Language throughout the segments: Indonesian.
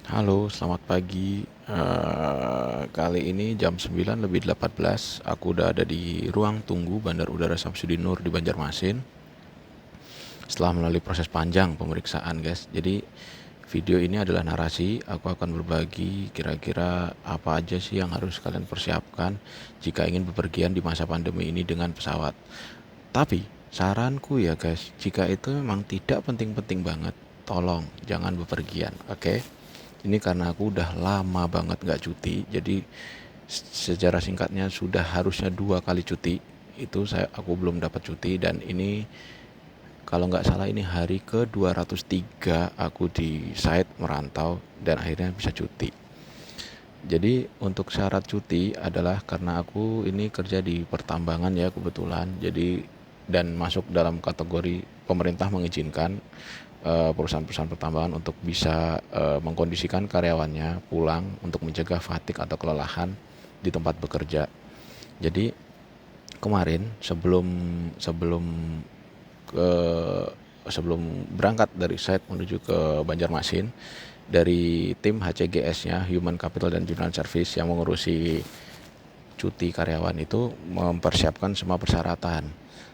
Halo, selamat pagi. Kali ini jam 9 lebih 18, aku udah ada di ruang tunggu Bandar Udara Samsudinur di Banjarmasin. Setelah melalui proses panjang pemeriksaan, guys. Jadi video ini adalah narasi. Aku akan berbagi kira-kira apa aja sih yang harus kalian persiapkan jika ingin bepergian di masa pandemi ini dengan pesawat. Tapi saranku ya guys, jika itu memang tidak penting-penting banget, tolong jangan bepergian, oke? Ini karena aku udah lama banget nggak cuti, jadi sejarah singkatnya sudah harusnya 2 kali cuti. Itu aku belum dapat cuti, dan ini kalau nggak salah ini hari ke 203 aku di site merantau dan akhirnya bisa cuti. Jadi untuk syarat cuti adalah karena aku ini kerja di pertambangan ya kebetulan. Jadi dan masuk dalam kategori pemerintah mengizinkan perusahaan-perusahaan pertambangan untuk bisa mengkondisikan karyawannya pulang untuk mencegah fatigue atau kelelahan di tempat bekerja. Jadi kemarin sebelum sebelum ke sebelum berangkat dari site menuju ke Banjarmasin, dari tim HCGS-nya, Human Capital dan General Service, yang mengurusi cuti karyawan itu mempersiapkan semua persyaratan.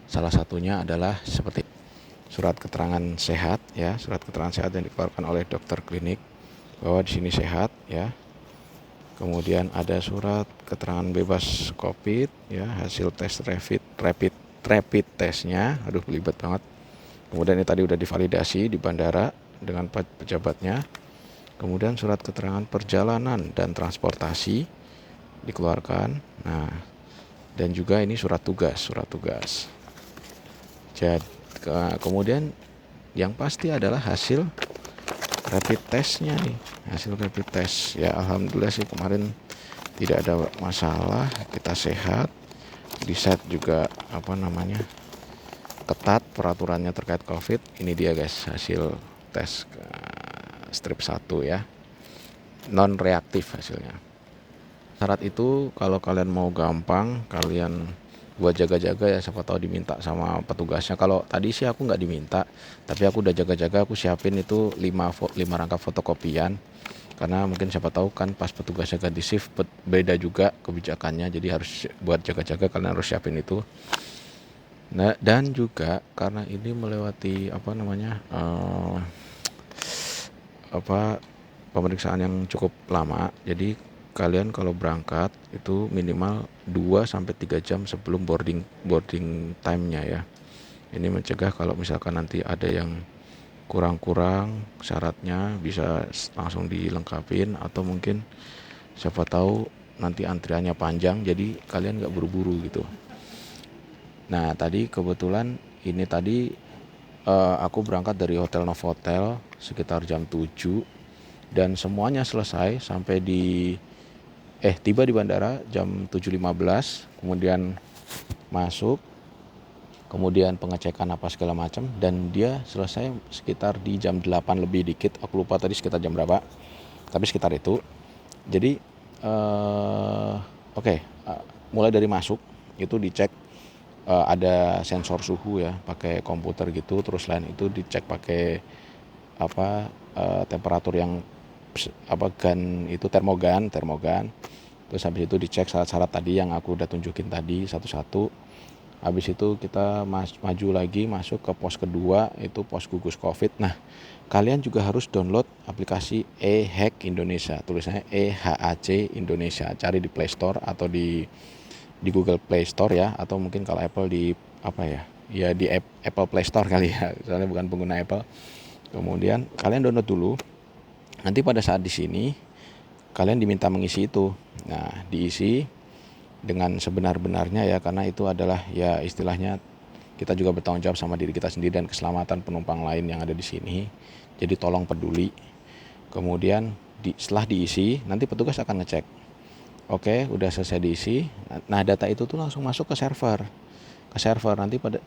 Salah satunya adalah seperti surat keterangan sehat ya, surat keterangan sehat yang dikeluarkan oleh dokter klinik bahwa di sini sehat ya. Kemudian ada surat keterangan bebas COVID ya, hasil tes rapid testnya, aduh belibet banget. Kemudian ini tadi udah divalidasi di bandara dengan pejabatnya. Kemudian surat keterangan perjalanan dan transportasi dikeluarkan. Nah, dan juga ini surat tugas. Jadi kemudian yang pasti adalah hasil rapid testnya nih, hasil rapid test. Ya alhamdulillah sih kemarin tidak ada masalah, kita sehat. Di set juga ketat peraturannya terkait COVID. Ini dia guys hasil tes strip 1 ya, non reaktif hasilnya. Syarat itu kalau kalian mau gampang, kalian buat jaga-jaga ya, siapa tahu diminta sama petugasnya. Kalau tadi sih aku nggak diminta, tapi aku udah jaga-jaga, aku siapin itu 5 rangkap fotokopian. Karena mungkin siapa tahu kan pas petugasnya ganti shift beda juga kebijakannya, jadi harus buat jaga-jaga, kalian harus siapin itu. Nah, dan juga karena ini melewati pemeriksaan yang cukup lama, jadi kalian kalau berangkat itu minimal 2 sampai 3 jam sebelum boarding time-nya ya. Ini mencegah kalau misalkan nanti ada yang kurang-kurang syaratnya bisa langsung dilengkapin, atau mungkin siapa tahu nanti antriannya panjang jadi kalian nggak buru-buru gitu. Nah tadi kebetulan ini tadi aku berangkat dari Hotel Novotel sekitar jam 7 dan semuanya selesai sampai tiba di bandara jam 7.15, kemudian masuk, kemudian pengecekan apa segala macam, dan dia selesai sekitar di jam 8 lebih dikit, aku lupa tadi sekitar jam berapa, tapi sekitar itu. Jadi oke, mulai dari masuk itu dicek, ada sensor suhu ya pakai komputer gitu, terus lain itu dicek pakai temperatur yang gun itu, termogan. Terus habis itu dicek syarat-syarat tadi yang aku udah tunjukin tadi satu-satu. Habis itu kita maju lagi masuk ke pos kedua, itu pos gugus COVID. Nah, kalian juga harus download aplikasi eHack Indonesia, tulisannya EHAC Indonesia. Cari di Play Store atau di Google Play Store ya, atau mungkin kalau Apple di di Apple Play Store kali ya, soalnya bukan pengguna Apple. Kemudian kalian download dulu. Nanti pada saat di sini kalian diminta mengisi itu. Nah, diisi dengan sebenar-benarnya ya, karena itu adalah ya istilahnya kita juga bertanggung jawab sama diri kita sendiri dan keselamatan penumpang lain yang ada di sini. Jadi tolong peduli. Kemudian setelah diisi nanti petugas akan ngecek. Oke, udah selesai diisi. Nah, data itu tuh langsung masuk ke server. Nanti pada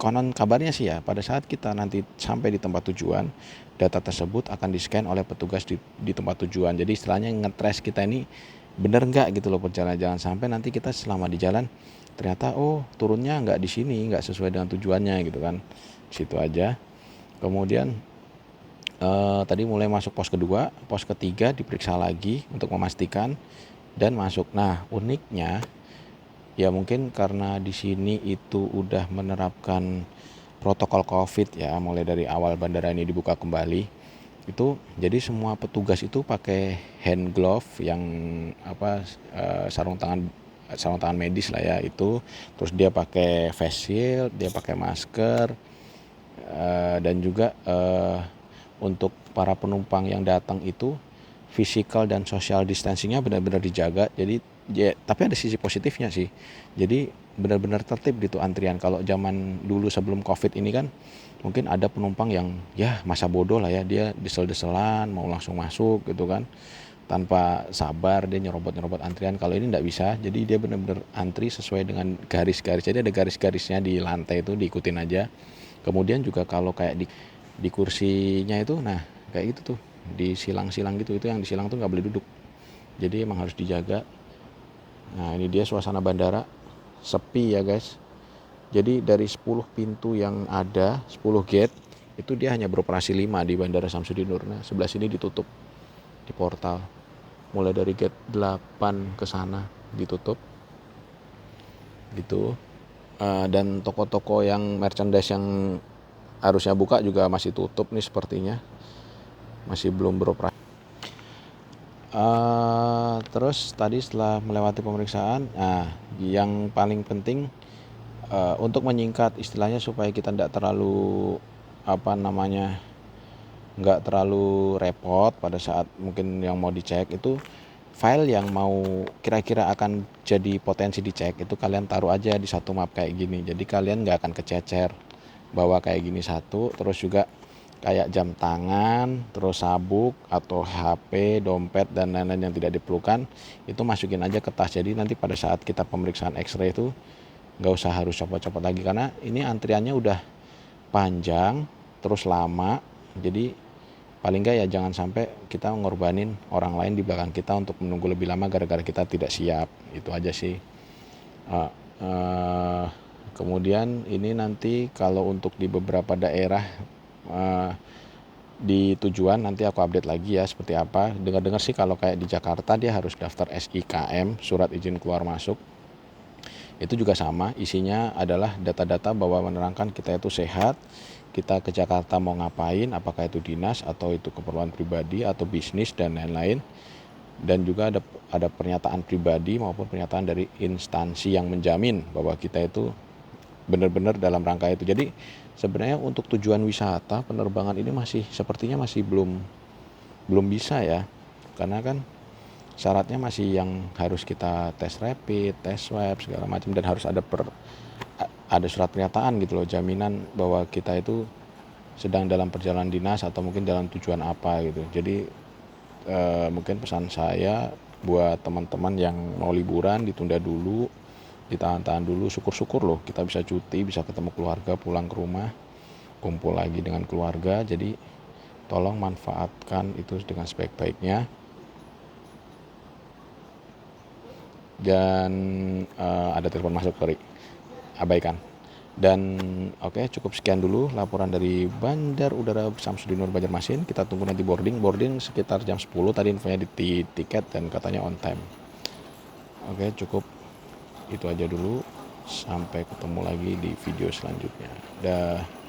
konon kabarnya sih ya, pada saat kita nanti sampai di tempat tujuan, data tersebut akan di-scan oleh petugas di tempat tujuan. Jadi istilahnya ngetrace kita ini bener nggak gitu loh perjalanan, jangan sampai nanti kita selama di jalan ternyata turunnya nggak di sini, nggak sesuai dengan tujuannya gitu kan. Situ aja. Kemudian Tadi mulai masuk pos kedua, pos ketiga diperiksa lagi untuk memastikan dan masuk. Nah, uniknya ya mungkin karena di sini itu udah menerapkan protokol COVID ya, mulai dari awal bandara ini dibuka kembali. Itu jadi semua petugas itu pakai hand glove yang sarung tangan medis lah ya itu. Terus dia pakai face shield, dia pakai masker, dan juga untuk para penumpang yang datang itu physical dan social distancingnya benar-benar dijaga. Jadi ya, tapi ada sisi positifnya sih. Jadi benar-benar tertib gitu antrian. Kalau zaman dulu sebelum COVID ini kan mungkin ada penumpang yang ya masa bodoh lah ya, dia desel-deselan mau langsung masuk gitu kan, tanpa sabar dia nyerobot antrian. Kalau ini nggak bisa, jadi dia benar-benar antri sesuai dengan garis-garis. Jadi ada garis-garisnya di lantai itu, diikutin aja. Kemudian juga kalau kayak di kursinya itu, nah kayak gitu tuh di silang-silang gitu, itu yang di silang tuh nggak boleh duduk, jadi emang harus dijaga. Nah ini dia suasana bandara sepi ya guys. Jadi dari 10 pintu yang ada, 10 gate itu dia hanya beroperasi 5 di Bandara Samsudin Nur. Nah sebelah sini ditutup di portal, mulai dari gate 8 ke sana ditutup gitu. Dan toko-toko yang merchandise yang harusnya buka juga masih tutup nih sepertinya, masih belum beroperasi. Terus tadi setelah melewati pemeriksaan, nah yang paling penting untuk menyingkat istilahnya supaya kita nggak terlalu nggak terlalu repot pada saat mungkin yang mau dicek itu, file yang mau kira-kira akan jadi potensi dicek itu kalian taruh aja di satu map kayak gini. Jadi kalian nggak akan kececer bawa kayak gini satu. Terus juga kayak jam tangan, terus sabuk atau HP, dompet dan lain-lain yang tidak diperlukan itu masukin aja ke tas. Jadi nanti pada saat kita pemeriksaan X-ray itu nggak usah harus copot-copot lagi, karena ini antriannya udah panjang terus lama. Jadi paling nggak ya jangan sampai kita ngorbanin orang lain di belakang kita untuk menunggu lebih lama gara-gara kita tidak siap. Itu aja sih. Kemudian ini nanti kalau untuk di beberapa daerah di tujuan nanti aku update lagi ya seperti apa. Dengar-dengar sih kalau kayak di Jakarta dia harus daftar SIKM, surat izin keluar masuk. Itu juga sama, isinya adalah data-data bahwa menerangkan kita itu sehat, kita ke Jakarta mau ngapain, apakah itu dinas atau itu keperluan pribadi atau bisnis dan lain-lain. Dan juga ada pernyataan pribadi maupun pernyataan dari instansi yang menjamin bahwa kita itu benar-benar dalam rangka itu. Jadi sebenarnya untuk tujuan wisata penerbangan ini sepertinya masih belum bisa ya, karena kan syaratnya masih yang harus kita tes rapid, tes swab segala macam, dan harus ada surat pernyataan gitu loh, jaminan bahwa kita itu sedang dalam perjalanan dinas atau mungkin dalam tujuan apa gitu. Jadi mungkin pesan saya buat teman-teman yang mau liburan ditunda dulu, ditahan-tahan dulu. Syukur-syukur loh kita bisa cuti, bisa ketemu keluarga, pulang ke rumah, kumpul lagi dengan keluarga. Jadi tolong manfaatkan itu dengan sebaik-baiknya. Dan ada telepon masuk, sorry, abaikan. Dan oke, cukup sekian dulu laporan dari Bandar Udara Samsudin Nur Banjarmasin. Kita tunggu nanti boarding sekitar jam 10 tadi infonya di tiket dan katanya on time. Oke, cukup itu aja dulu. Sampai ketemu lagi di video selanjutnya. Dah.